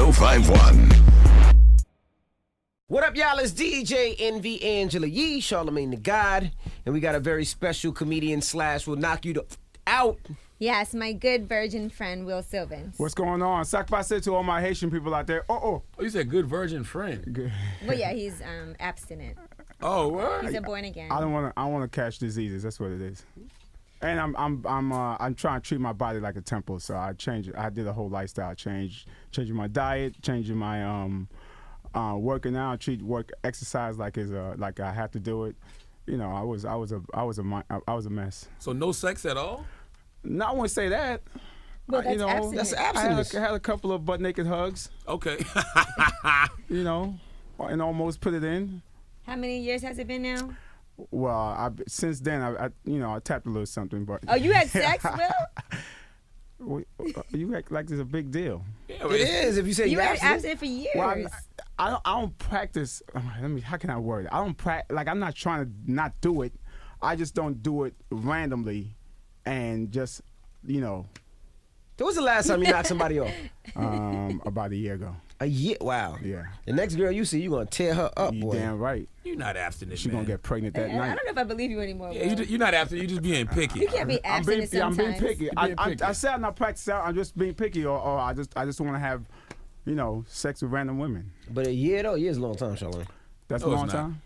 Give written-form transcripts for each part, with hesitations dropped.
1051. What up, y'all? It's DJ NV Angela Yee, Charlamagne the God, and we got a very special comedian / will knock you out. Yes, my good virgin friend, Wil Sylvince. What's going on? Sakpase to all my Haitian people out there. Oh, you said good virgin friend. Good. Well, yeah, he's abstinent. Oh, what? He's a born again. I want to catch diseases. That's what it is. And I'm trying to treat my body like a temple, so I changed it. I did a whole lifestyle change, changing my diet, changing my working out, exercise like I have to do it. You know, I was a mess. So no sex at all? No, I wouldn't say that. Well, that's abstinence. That's abstinence. I had a couple of butt naked hugs. Okay. You know, and almost put it in. How many years has it been now? Well, since then I tapped a little something, but. Oh, you had sex, Will? You act like it's a big deal. Yeah, It is if you say You you're were abstinent. abstinent for years. Well, I don't practice. How can I word it? I don't practice. Like, I'm not trying to not do it. I just don't do it randomly, and just When was the last time you knocked somebody off? About a year ago. A year? Wow. Yeah. The next girl you see, you gonna tear her up, You boy. damn right. You're not abstinent, She gonna get pregnant that I night. don't know if I believe you anymore. Yeah, Will. you're not abstinent. You're just being picky. You can't be abstinent sometimes. I'm being picky. You're being picky. I said I'm not practicing. I'm just being picky, or I just want to have, sex with random women. But a year though, a year's a long time, Charlamagne. That's No, a it's long not. time.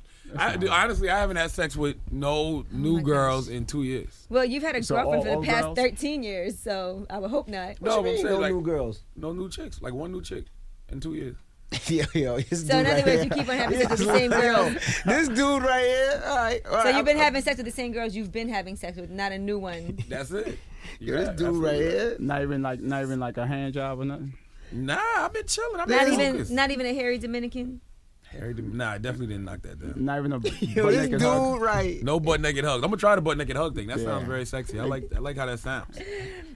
Honestly, I haven't had sex with no new my girls in 2 years. Well, you've had a So girlfriend all for the past girls? 13 years, so I would hope not. No, What but you I'm mean, saying, no like, new girls? no new chicks. Like one new chick in 2 years. Yo, this So in dude other right words, here. you keep on having sex with the same girls. This dude right here. All right. So you've been having sex with the same girls you've been having sex with, not a new one. That's it. Yo, this dude right here. Not even like a hand job or nothing. Nah, I've been chilling. I've been focused. Not even a hairy Dominican. Nah, I definitely didn't knock that down. Not even a Yo, butt this naked dude hug. right. No butt naked hugs. I'm gonna try the butt naked hug thing. That Yeah. sounds very sexy. I like how that sounds.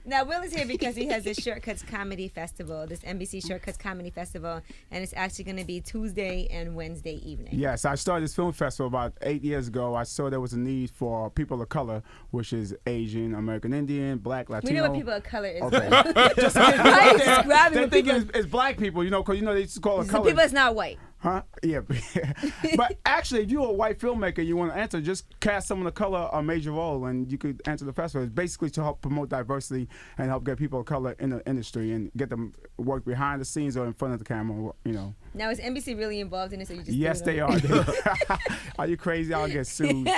Now, Will is here because he has this Shortcuts Comedy Festival, this NBC Shortcuts Comedy Festival, and it's actually going to be Tuesday and Wednesday evening. Yes, I started this film festival about 8 years ago. I saw there was a need for people of color, which is Asian, American Indian, Black, Latino. We know what people of color is. Okay. Just how you describing They what think people, it's black people, because they used to call it so color. people that's not white. Huh? Yeah. But actually, if you're a white filmmaker, you want to enter, just cast someone of color a major role, and you could enter the festival. It's basically to help promote diversity and help get people of color in the industry and get them work behind the scenes or in front of the camera. Now, is NBC really involved in this, or you just Yes, do it they on- are. Are you crazy? I'll get sued.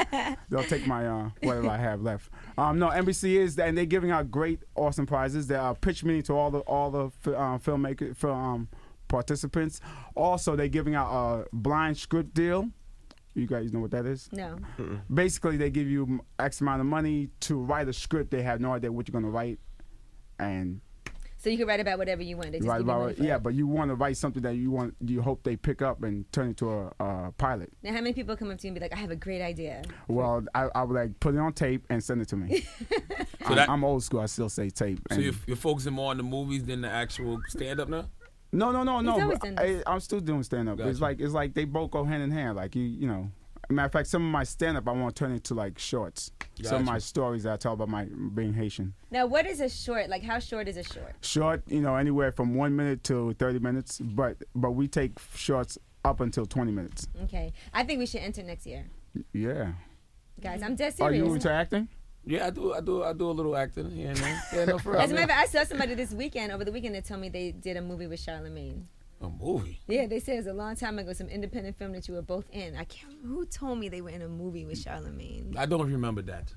They'll take my whatever I have left. No, NBC is, and they're giving out great, awesome prizes. They are pitch meeting to all the filmmakers, participants. Also, they're giving out a blind script deal. You guys know what that is? No. Basically, they give you X amount of money to write a script. They have no idea what you're going to write, and So you can write about whatever you want. They just write give you money about for it. but you want to write something that you hope they pick up and turn into a pilot. Now, how many people come up to you and be like, I have a great idea? Well, I would like put it on tape and send it to me. So I'm old school. I still say tape. So And- you're focusing more on the movies than the actual stand up now? No. always done this. I'm still doing stand up. Gotcha. It's like they both go hand in hand. Like matter of fact, some of my stand up I want to turn into like shorts. Some of my Gotcha. stories that I tell about my being Haitian. Now, what is a short? Like, how short is a short? Short, anywhere from 1 minute to 30 minutes. But we take shorts up until 20 minutes. Okay. I think we should enter next year. Yeah. Guys, I'm dead Are serious. you into acting? Yeah, I do a little acting here and there. Yeah, no, for real. As a matter of fact, I saw somebody over the weekend that told me they did a movie with Charlamagne. A movie? Yeah, they said it was a long time ago, some independent film that you were both in. I can't remember who told me they were in a movie with Charlamagne. I don't remember that.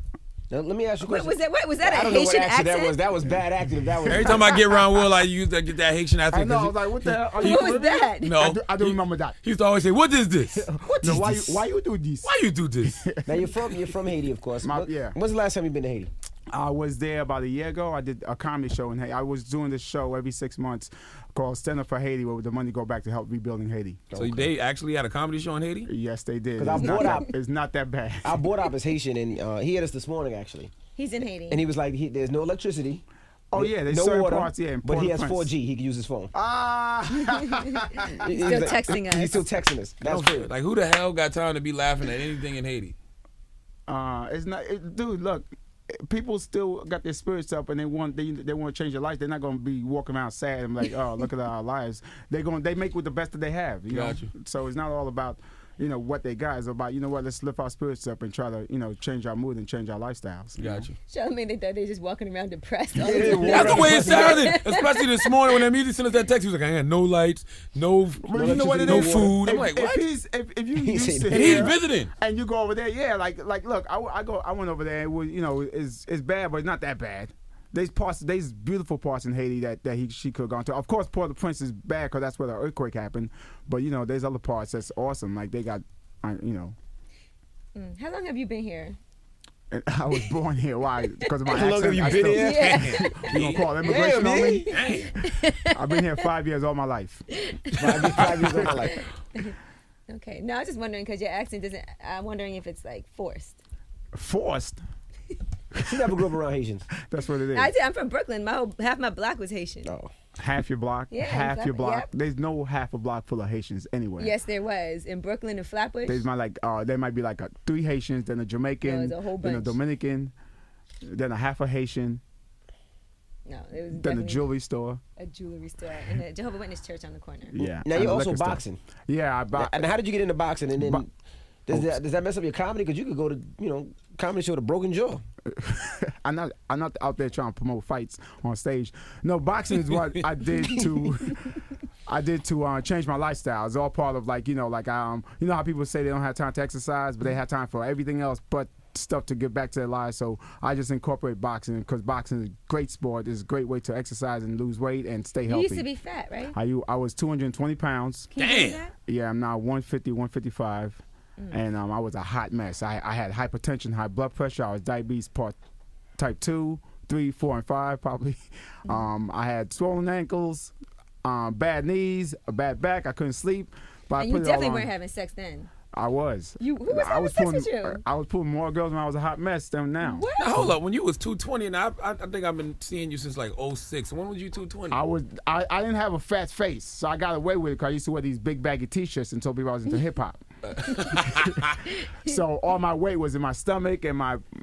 Now, let me ask you a What question. was that I a don't know what Haitian accent accent? that was. That was bad acting. If that was Every time I get around Will, I use to get that Haitian I accent. know. I was like, what the hell? Are you What was with that? me? No. I do remember that. He used to always say, "What is this? What is No, this? why you do this? Why you do this?" Now you're from Haiti, of course. Yeah. When's the last time you've been to Haiti? I was there about a year ago. I did a comedy show in Haiti. I was doing this show every 6 months called Stand Up for Haiti, where the money go back to help rebuilding Haiti. So they actually had a comedy show in Haiti? Yes, they did. 'Cause I It's bought not out- that- It's not that bad. Our board op is Haitian, and he had us this morning actually, He's in Haiti. and he was like, there's no electricity. Oh yeah, there's no certain water, parts. Yeah, in but he has Port-au-Prince. 4G. He can use his phone. He's still texting us. He's still texting us. That's fair. Like, who the hell got time to be laughing at anything in Haiti? It's not, dude. Look, people still got their spirits up and they want to change their life. They're not going to be walking around sad and like, oh, look at our lives. They make with the best that they have. You know? So it's not all about what they got. It's about let's lift our spirits up and try to change our mood and change our lifestyles. Got you. Charlamagne, they thought they just walking around depressed. That's the way it sounded. Especially this morning when that music sent us that text, he was like, I got no lights, no food. I'm like, what? If you sit and here he's visiting, and you go over there, yeah, like look, I went over there. It was, it's bad, but it's not that bad. There's beautiful parts in Haiti that she could have gone to. Of course, Port-au-Prince is bad because that's where the earthquake happened. But there's other parts that's awesome. Like they got, How long have you been here? I was born here. Why? Because of my How long have accent. you been here? Yeah. You gonna call immigration on me? Damn. I've been here 5 years all my life. 5 years of my life. Okay. No, I was just wondering because your accent doesn't. I'm wondering if it's like forced. Forced. She never grew up around Haitians. That's what it is. I did. I'm from Brooklyn. Half my block was Haitian. Oh. Half your block. Yeah, half your block. yep. There's no half a block full of Haitians anywhere. Yes, there was in Brooklyn and Flatbush. There might be like 3 Haitians, then a Jamaican, No, it was a whole then a bunch. Dominican, then a half a Haitian, No, it was then a definitely jewelry store. a jewelry store and a Jehovah's Witness church on the corner. Yeah. Now and you're a also liquor store. boxing. Yeah, And how did you get into boxing? And then Bo- does that mess up your comedy? Because you could go to comedy show with a broken jaw. I'm not out there trying to promote fights on stage. No, boxing is what I did to change my lifestyle. It's all part of how people say they don't have time to exercise, but they have time for everything else but stuff to get back to their lives. So I just incorporate boxing because boxing is a great sport. It's a great way to exercise and lose weight and stay healthy. You used to be fat, right? I was 220 pounds. Can you believe that? Yeah, I'm now 150, 155. And I was a hot mess. I had hypertension, high blood pressure. I was diabetes type 2, 3, 4, and 5 probably. I had swollen ankles, bad knees, a bad back. I couldn't sleep. But And I you put it all definitely on. weren't having sex then. I was. Who was I having was sex pulling, with you? I was pulling more girls when I was a hot mess than now. What? now, hold up. When you was 220, and I think I've been seeing you since like 06. When was you 220? I didn't have a fat face, so I got away with it because I used to wear these big baggy T-shirts and told people I was into hip hop. So all my weight was in my stomach and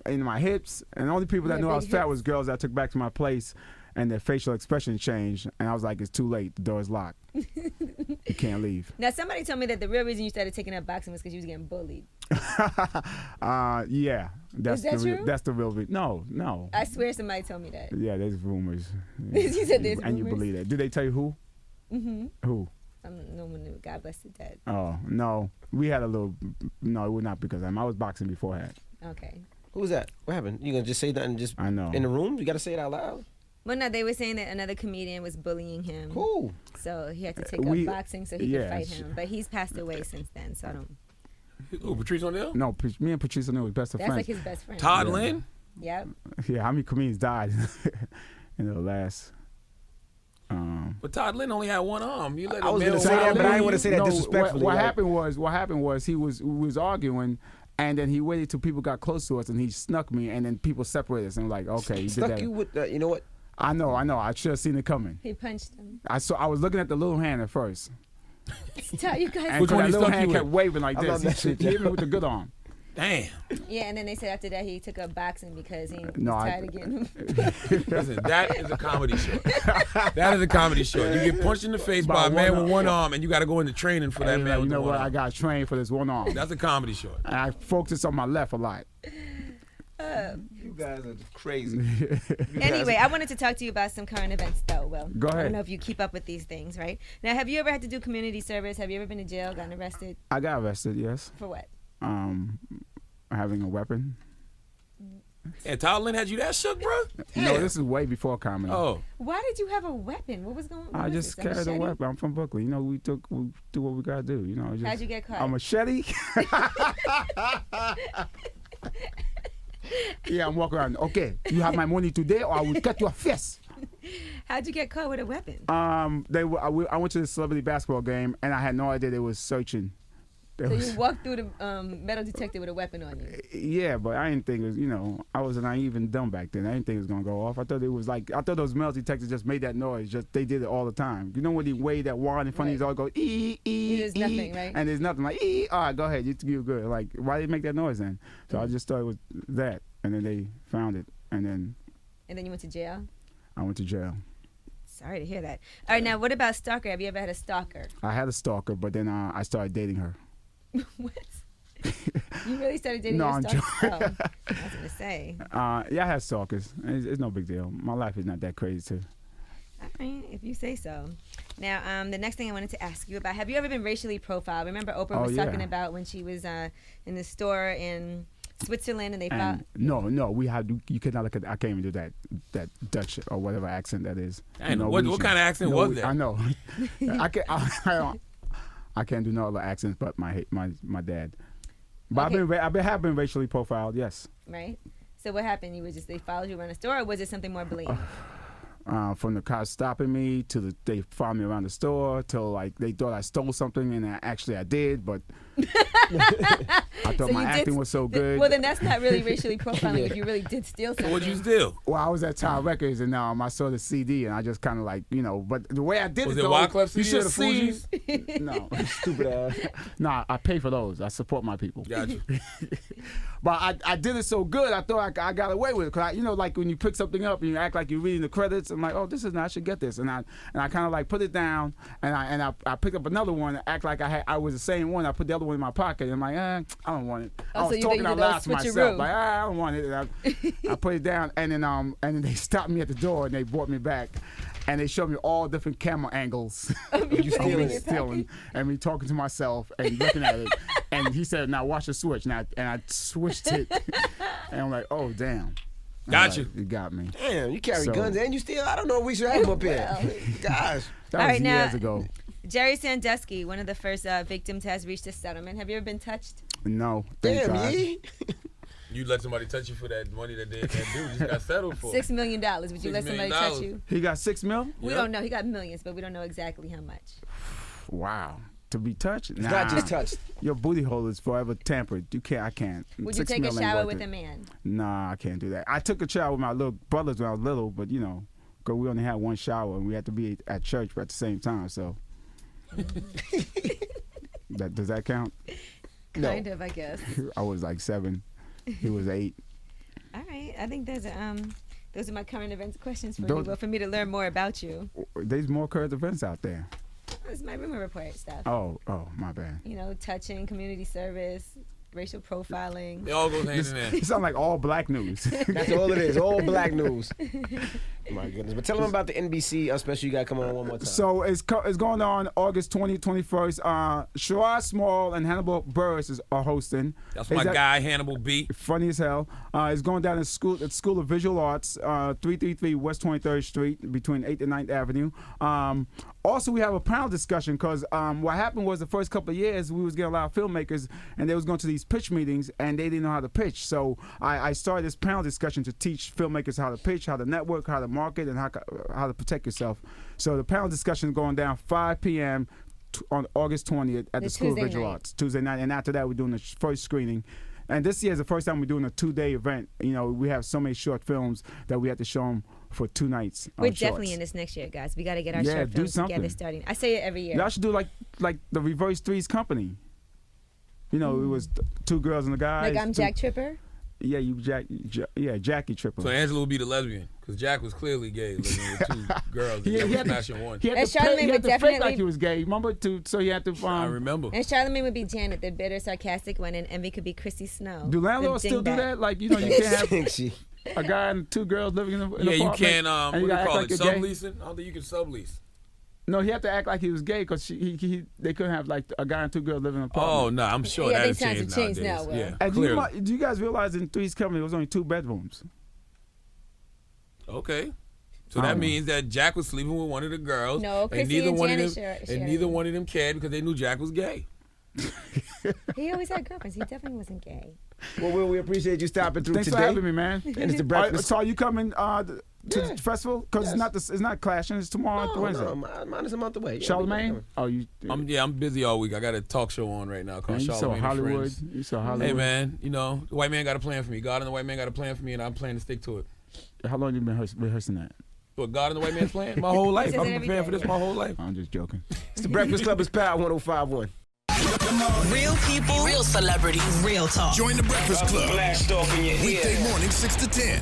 in my hips, and the only people that Yeah, knew I was big fat hips. was girls that I took back to my place, and their facial expression changed, and I was like, it's too late. The door is locked. You can't leave. Now, somebody told me that the real reason you started taking up boxing was because you was getting bullied. Yeah, that's that the real, true? that's the real reason. No. I swear somebody told me that. Yeah, there's rumors. You said there's and you rumors? believe that? Did they tell you who? Mm-hmm. Who? No one knew. God bless the dead. Oh no, we had a little. No, it was not because I was boxing beforehand. Okay. Who was that? What happened? You gonna just say nothing just I know. in the room? You gotta say it out loud. Well, no, they were saying that another comedian was bullying him. Cool. So he had to take We- up boxing so he could yeah, fight him. But he's passed away since then, so I don't. Who, Patrice O'Neal? No, me and Patrice O'Neal was best of That's friends. like his best friend. Todd Yeah. Lynn? Yep. Yeah, how many comedians died in the last? But Todd Lynn only had one arm. You let I a was man gonna on say that, Todd but I Lynn? didn't want to say that No, disrespectfully. What like- happened was we was arguing, and then he waited till people got close to us, and he snuck me, and then people separated us, and I'm like, okay, you did Stuck that. you with you know what? I know. I should have seen it coming. He punched him. I was looking at the little hand at first, Tell you guys. and Which 'cause one that he little stuck hand you kept with? waving like I'm not this. messing He with hit me with the good arm. Damn. Yeah, and then they said after that he took up boxing because he was No, tired of getting him. Listen, that is a comedy show. That is a comedy show. You get punched in the face by a man with one arm, and you got to go into training for that Hey, man you with know the one what? I arm. got trained for this one arm. That's a comedy show. And I focused on my left a lot. You guys are crazy. Anyway, I wanted to talk to you about some current events, though. Well, Go I ahead. don't know if you keep up with these things, right? Now, have you ever had to do community service? Have you ever been to jail, gotten arrested? I got arrested. Yes. For what? Having a weapon. And Todd Lynn had you that shook, bro? No, this is way before comedy. Oh. Why did you have a weapon? What was going on? I just carried a machete? weapon. I'm from Brooklyn. You know, we do what we gotta do. You know, just, How'd you get caught? a machete. Yeah, I'm walking around. Okay, you have my money today, or I will cut your fist. How'd you get caught with a weapon? I went to the celebrity basketball game, and I had no idea they was searching. They So was- you walked through the metal detector with a weapon on you. Yeah, but I didn't think it was, I was naive and dumb back then. I didn't think it was gonna go off. I thought those metal detectors just made that noise. Just they did it all the time. You know when they wave that wand in front of you, all go There's nothing, right? and there's nothing like all right, go ahead, you're good. Like why did they make that noise then? So I just thought it was that, and then they found it. and then you went to jail? I went to jail. Sorry to hear that. All right, now what about stalker? Have you ever had a stalker? I had a stalker, but then I started dating her. What? You really started dating No, your I'm stalker? joking. Oh, I was going to say. Yeah, I had stalkers. It's no big deal. My life is not that crazy, too. All right, if you say so. Now, the next thing I wanted to ask you about, have you ever been racially profiled? Remember Oprah was talking about when she was in the store in Switzerland and they found... No, you cannot look at, I can't even do that Dutch or whatever accent that is. What kind of accent was that? I know. I can't do no other accents but my dad. But Okay. I have been racially profiled, yes. Right? So what happened? They followed you around the store, or was it something more blatant? From the cops stopping me to they followed me around the store till like they thought I stole something and I did, but I thought my acting was so good. Well, then that's not really racially profiling if you really did steal something. What'd you steal? Well, I was at Tower Records and I saw the CD and I just kind of like, but the way I did Was it it though, Wyclef you CD or should the see. Fugees? No, stupid ass. Nah, I pay for those. I support my people. Gotcha. But I did it so good, I thought I got away with it. Cause like when you pick something up and you act like you're reading the credits, I'm like, oh, this is nice. I should get this. And I kind of like put it down, and I picked up another one, and act like I was the same one. I put the other one in my pocket, and I'm like, I don't want it. I was talking out loud to myself, like, I don't want it. And I put it down, and then they stopped me at the door, and they brought me back. And they showed me all different camera angles. You stealing, and me talking to myself and looking at it. And he said, "Now watch the switch." And I switched it, and I'm like, "Oh damn!" Got you. Like, you got me. Damn, you carry So- guns and you steal. I don't know if we should have them up here. Gosh. That All was right, now- years ago. Jerry Sandusky, one of the first victims, has reached a settlement. Have you ever been touched? No, thank Damn, God. Yee. You let somebody touch you for that money that dude just got settled for. $6 million. Would you $6 let somebody million. touch you? He got $6 million? We Yep. don't know. He got millions, but we don't know exactly how much. Wow. To be touched? It's not just touched. Your booty hole is forever tampered. I can't. Would you $6 take a million ain't shower worth with it. a man? Nah, I can't do that. I took a shower with my little brothers when I was little, but because we only had one shower and we had to be at church at the same time, so. Does that count? Kind of, I guess. I was like 7. He was 8. All right. I think those are my current events questions for you. Those- Well, for me to learn more about you. There's more current events out there. This is my rumor report stuff. Oh, my bad. Touching, community service, racial profiling. It all goes hand in hand. It sounds like all black news. That's all it is. All black news. My goodness. But tell them about the NBC special you got coming on one more time. So it's going on August 20th, 21st. Sherrod Small and Hannibal Burris are hosting. That's my guy, Hannibal B. Funny as hell. It's going down at School of Visual Arts, 333 West 23rd Street, between 8th and 9th Avenue. Also, we have a panel discussion because what happened was the first couple of years we was getting a lot of filmmakers and they was going to these pitch meetings and they didn't know how to pitch. So I started this panel discussion to teach filmmakers how to pitch, how to network, how to market, and how to protect yourself. So the panel discussion is going down 5 p.m. On August 20th at the School of Tuesday Visual night. Arts, Tuesday night. And after that, we're doing the first screening. And this year is the first time we're doing a 2-day event. We have so many short films that we have to show them for 2 nights. We're definitely in this next year, guys. We got to get our short do films together something. starting. I say it every year. Y'all should do like the Reverse Threes Company. It was 2 girls and a guy. Like I'm Jack Tripper. Yeah, Jackie Tripper. So Angela would be the lesbian because Jack was clearly gay, living with 2 girls and had to- smashing one. He had And to, pay, Charlamagne he would had to fake definitely- like he was gay. Remember? So he had to. I remember. And Charlamagne would be Janet, the bitter, sarcastic one, and Envy could be Chrissy Snow. Do landlords still do that? Like you can't have Think she. a guy and 2 girls living in an Yeah, apartment. you can. and What do you gotta act call like it? you're gay? Subleasing? I don't think you can sublease. No, he had to act like he was gay because they couldn't have like a guy and 2 girls living in an Oh apartment. no, I'm sure Yeah, that they has times changed have changed nowadays. now, Will. Yeah, And clearly. do you guys realize in Three's Company it was only 2 bedrooms? Okay. So I that don't know. means that Jack was sleeping with one of the girls. No, and Chrissy neither and one Janet of them, shared and neither it. one of them cared because they knew Jack was gay. He always had girlfriends. He definitely wasn't gay. Well, Will, we appreciate you stopping through Thanks today. for having me, man. And it's the All right, breakfast. so are you coming to the festival? Because it's not clashing. It's tomorrow, Wednesday. No, mine is a month away. Yeah, Charlamagne? Oh, you. I'm busy all week. I got a talk show on right now Man, called you saw Charlamagne and Hollywood. Friends. You saw Hollywood. Hey man, the white man got a plan for me. God and the white man got a plan for me, and I'm planning to stick to it. How long you been rehearsing that? What God and the white man's plan? My whole life. says I've it been every preparing for day. this my whole life. I'm just joking. It's the Breakfast Club. It's Power 105.1. Real people, real celebrities, real talk. Join the Breakfast Club. Blast off in your ear. Weekday morning, 6 to 10.